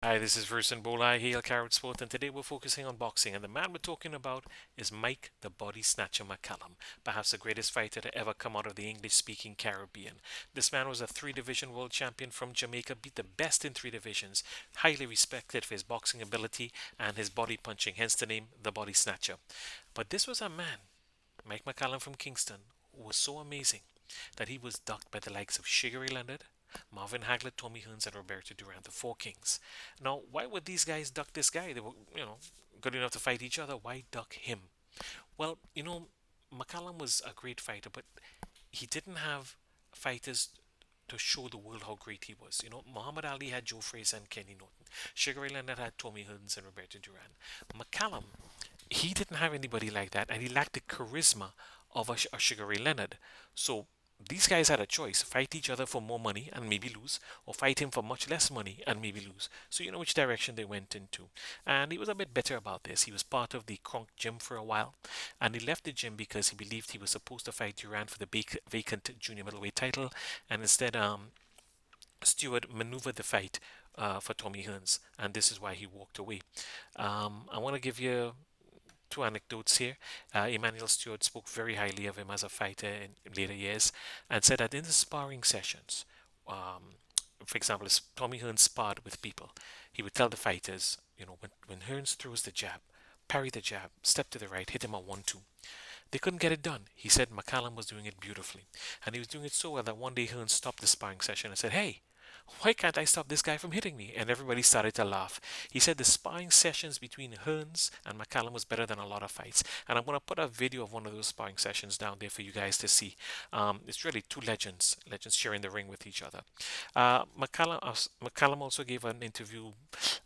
Hi, this is Verson Bola. I hail Carib-Sport, and today we're focusing on boxing. And the man we're talking about is Mike the Bodysnatcher McCallum, perhaps the greatest fighter to ever come out of the English-speaking Caribbean. This man was a three-division world champion from Jamaica, beat the best in three divisions, highly respected for his boxing ability and his body punching, hence the name the Bodysnatcher. But this was a man, Mike McCallum from Kingston, who was so amazing that he was ducked by the likes of Ray Leonard, Marvin Hagler, Tommy Hearns, and Roberto Duran, the four kings. Now, why would these guys duck this guy? They were, good enough to fight each other. Why duck him? Well, McCallum was a great fighter, but he didn't have fighters to show the world how great he was. Muhammad Ali had Joe Frazier and Kenny Norton. Sugar Ray Leonard had Tommy Hearns and Roberto Duran. McCallum, he didn't have anybody like that, and he lacked the charisma of a Sugar Ray Leonard. So these guys had a choice: fight each other for more money and maybe lose, or fight him for much less money and maybe lose. So you know which direction they went into. And he was a bit bitter about this. He was part of the Kronk gym for a while, and he left the gym because he believed he was supposed to fight Duran for the vacant junior middleweight title, and instead, Stewart maneuvered the fight for Tommy Hearns, and this is why he walked away. I want to give you two anecdotes here. Emmanuel Stewart spoke very highly of him as a fighter in later years and said that in the sparring sessions, um, for example, as Tommy Hearns sparred with people, he would tell the fighters, when Hearns throws the jab, parry the jab, step to the right, hit him a 1-2. They couldn't get it done. He said McCallum was doing it beautifully. And he was doing it so well that one day Hearns stopped the sparring session and said, "Hey, why can't I stop this guy from hitting me?" And everybody started to laugh. He said the sparring sessions between Hearns and McCallum was better than a lot of fights. And I'm going to put a video of one of those sparring sessions down there for you guys to see. It's really two legends sharing the ring with each other. McCallum also gave an interview,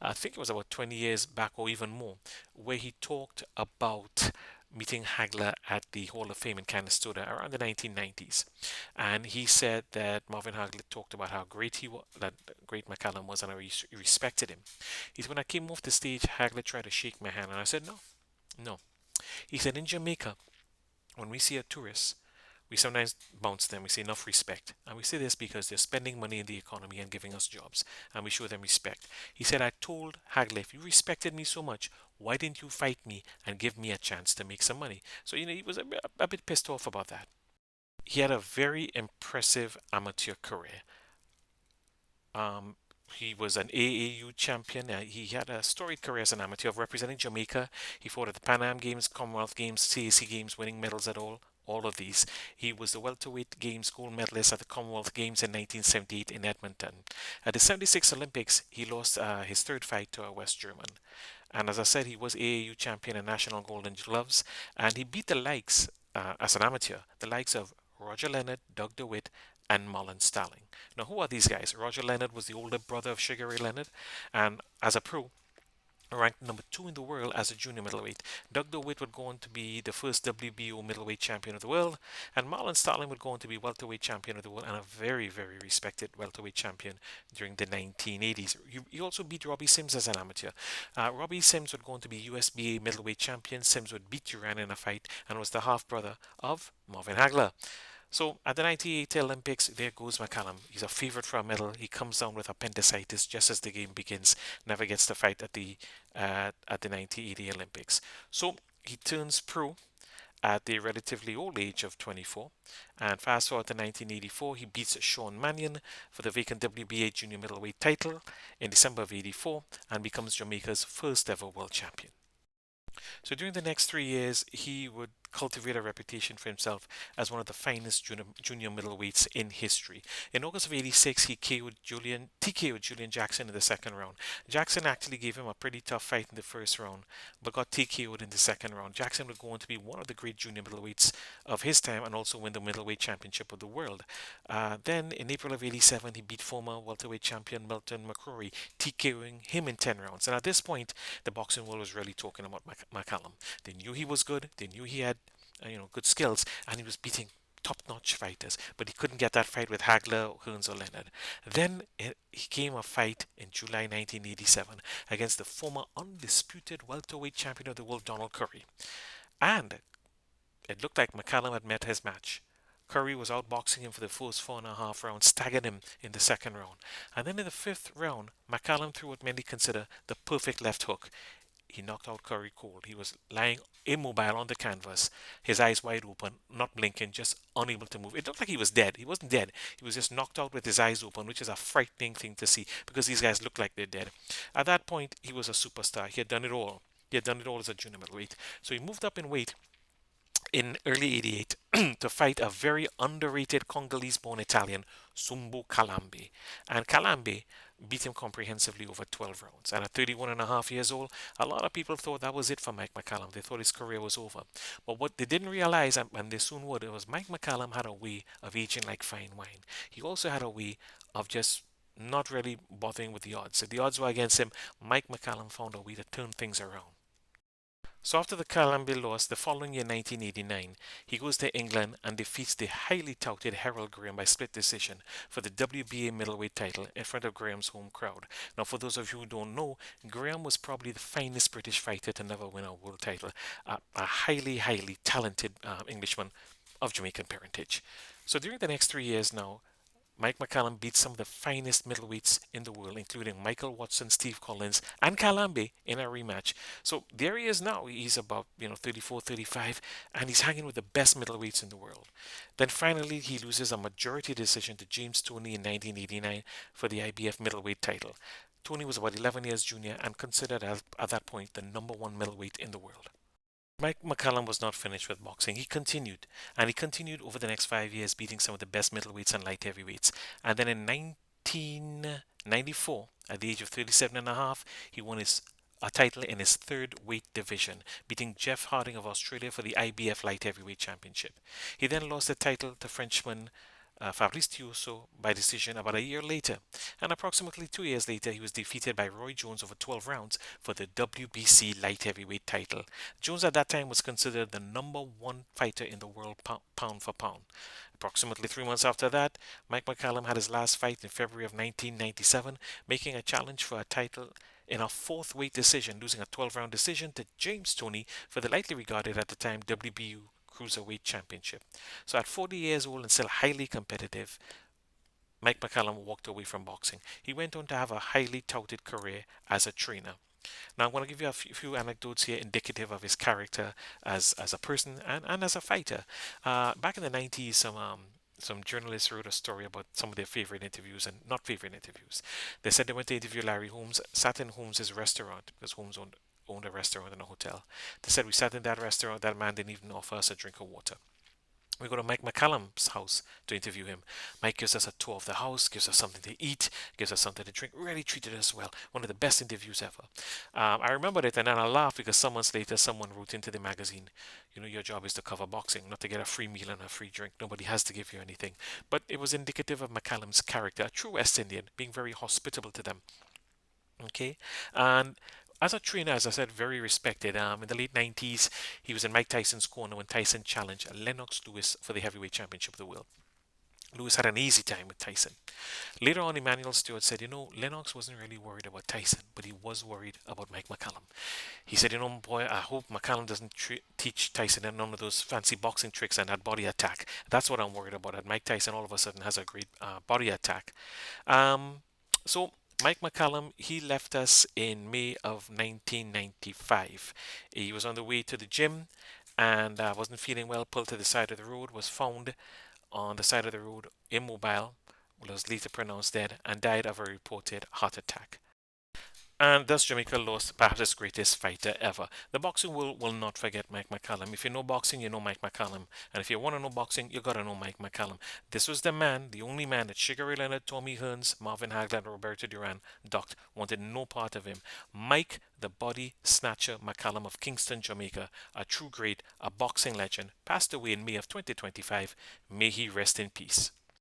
I think it was about 20 years back or even more, where he talked about meeting Hagler at the Hall of Fame in Canastota around the 1990s. And he said that Marvin Hagler talked about how great he was, that great McCallum was, and how he respected him. He said, when I came off the stage, Hagler tried to shake my hand, and I said, no, no. He said, in Jamaica, when we see a tourist, we sometimes bounce them. We say enough respect. And we say this because they're spending money in the economy and giving us jobs. And we show them respect. He said, I told Hagler, if you respected me so much, why didn't you fight me and give me a chance to make some money? So, he was a bit pissed off about that. He had a very impressive amateur career. Um, he was an AAU champion. He had a storied career as an amateur of representing Jamaica. He fought at the Pan Am Games, Commonwealth Games, CAC Games, winning medals at all of these. He was the welterweight games gold medalist at the Commonwealth Games in 1978 in Edmonton. At the 76 Olympics, he lost his third fight to a West German. And as I said, he was AAU champion and national Golden Gloves, and he beat the likes, as an amateur, the likes of Roger Leonard, Doug DeWitt, and Marlon Starling. Now, who are these guys? Roger Leonard was the older brother of Sugar Ray Leonard, and as a pro, ranked number two in the world as a junior middleweight. Doug DeWitt would go on to be the first WBO middleweight champion of the world, and Marlon Starling would go on to be welterweight champion of the world and a very, very respected welterweight champion during the 1980s. He also beat Robbie Sims as an amateur. Robbie Sims would go on to be USBA middleweight champion. Sims would beat Duran in a fight and was the half brother of Marvin Hagler. So at the 1980 Olympics, there goes McCallum. He's a favorite for a medal. He comes down with appendicitis just as the game begins. Never gets to fight at the 1980 Olympics. So he turns pro at the relatively old age of 24. And fast forward to 1984, he beats Sean Mannion for the vacant WBA junior middleweight title in December of 84 and becomes Jamaica's first ever world champion. So during the next 3 years, he would cultivate a reputation for himself as one of the finest junior middleweights in history. In August of '86, he TKO'd Julian Jackson in the second round. Jackson actually gave him a pretty tough fight in the first round, but got TKO'd in the second round. Jackson would go on to be one of the great junior middleweights of his time and also win the middleweight championship of the world. Then in April of '87, he beat former welterweight champion Milton McCrory, TKOing him in 10 rounds. And at this point, the boxing world was really talking about McCallum. They knew he was good. They knew he had, good skills, and he was beating top-notch fighters. But he couldn't get that fight with Hagler, Hearns, or Leonard. Then he came a fight in July 1987 against the former undisputed welterweight champion of the world, Donald Curry. And it looked like McCallum had met his match. Curry was outboxing him for the first 4.5 rounds, staggered him in the second round. And then in the fifth round, McCallum threw what many consider the perfect left hook. He knocked out Curry cold. He was lying immobile on the canvas, his eyes wide open, not blinking, just unable to move. It looked like he was dead. He wasn't dead. He was just knocked out with his eyes open, which is a frightening thing to see because these guys look like they're dead. At that point, he was a superstar. He had done it all. He had done it all as a junior middleweight. So he moved up in weight in early 88 to fight a very underrated Congolese-born Italian, Sumbu Kalambi. And Kalambi beat him comprehensively over 12 rounds. And at 31 and a half years old, a lot of people thought that was it for Mike McCallum. They thought his career was over. But what they didn't realize, and they soon would, it was Mike McCallum had a way of aging like fine wine. He also had a way of just not really bothering with the odds. If the odds were against him, Mike McCallum found a way to turn things around. So after the Columbia loss, the following year, 1989, he goes to England and defeats the highly touted Harold Graham by split decision for the WBA middleweight title in front of Graham's home crowd. Now, for those of you who don't know, Graham was probably the finest British fighter to never win a world title, a highly, highly talented Englishman of Jamaican parentage. So during the next 3 years now, Mike McCallum beat some of the finest middleweights in the world, including Michael Watson, Steve Collins, and Kalambe in a rematch. So there he is now. He's about 34, 35, and he's hanging with the best middleweights in the world. Then finally, he loses a majority decision to James Toney in 1989 for the IBF middleweight title. Toney was about 11 years junior and considered at that point the number one middleweight in the world. Mike McCallum was not finished with boxing. He continued, and he continued over the next 5 years, beating some of the best middleweights and light heavyweights. And then in 1994, at the age of 37 and a half, he won a title in his third weight division, beating Jeff Harding of Australia for the IBF Light Heavyweight Championship. He then lost the title to Frenchman Fabrice Tiosso by decision about a year later, and approximately 2 years later, he was defeated by Roy Jones over 12 rounds for the WBC light heavyweight title. Jones at that time was considered the number one fighter in the world pound for pound. Approximately 3 months after that, Mike McCallum had his last fight in February of 1997, making a challenge for a title in a fourth weight decision, losing a 12-round decision to James Toney for the lightly regarded at the time WBU Cruiserweight Championship. So at 40 years old and still highly competitive, Mike McCallum walked away from boxing. He went on to have a highly touted career as a trainer. Now I'm going to give you a few anecdotes here indicative of his character as a person and as a fighter. Back in the 90s, some journalists wrote a story about some of their favorite interviews and not favorite interviews. They said they went to interview Larry Holmes, sat in Holmes's restaurant because Holmes owned a restaurant and a hotel. They said we sat in that restaurant, that man didn't even offer us a drink of water. We go to Mike McCallum's house to interview him. Mike gives us a tour of the house, gives us something to eat, gives us something to drink, really treated us well. One of the best interviews ever. I remembered it and then I laughed because some months later someone wrote into the magazine, your job is to cover boxing, not to get a free meal and a free drink. Nobody has to give you anything. But it was indicative of McCallum's character, a true West Indian, being very hospitable to them. Okay, and as a trainer, as I said, very respected. In the late 90s, he was in Mike Tyson's corner when Tyson challenged Lennox Lewis for the heavyweight championship of the world. Lewis had an easy time with Tyson. Later on, Emmanuel Stewart said, Lennox wasn't really worried about Tyson, but he was worried about Mike McCallum. He said, boy, I hope McCallum doesn't teach Tyson none of those fancy boxing tricks and that body attack. That's what I'm worried about. That Mike Tyson all of a sudden has a great body attack. So Mike McCallum, he left us in May of 1995. He was on the way to the gym and wasn't feeling well, pulled to the side of the road, was found on the side of the road, immobile, was later pronounced dead, and died of a reported heart attack. And thus Jamaica lost perhaps its greatest fighter ever. The boxing world will not forget Mike McCallum. If you know boxing, you know Mike McCallum. And if you want to know boxing, you gotta know Mike McCallum. This was the man, the only man that Sugar Ray Leonard, Tommy Hearns, Marvin Hagler, and Roberto Duran ducked, wanted no part of him. Mike, the body snatcher McCallum of Kingston, Jamaica, a true great, a boxing legend, passed away in May of 2025. May he rest in peace.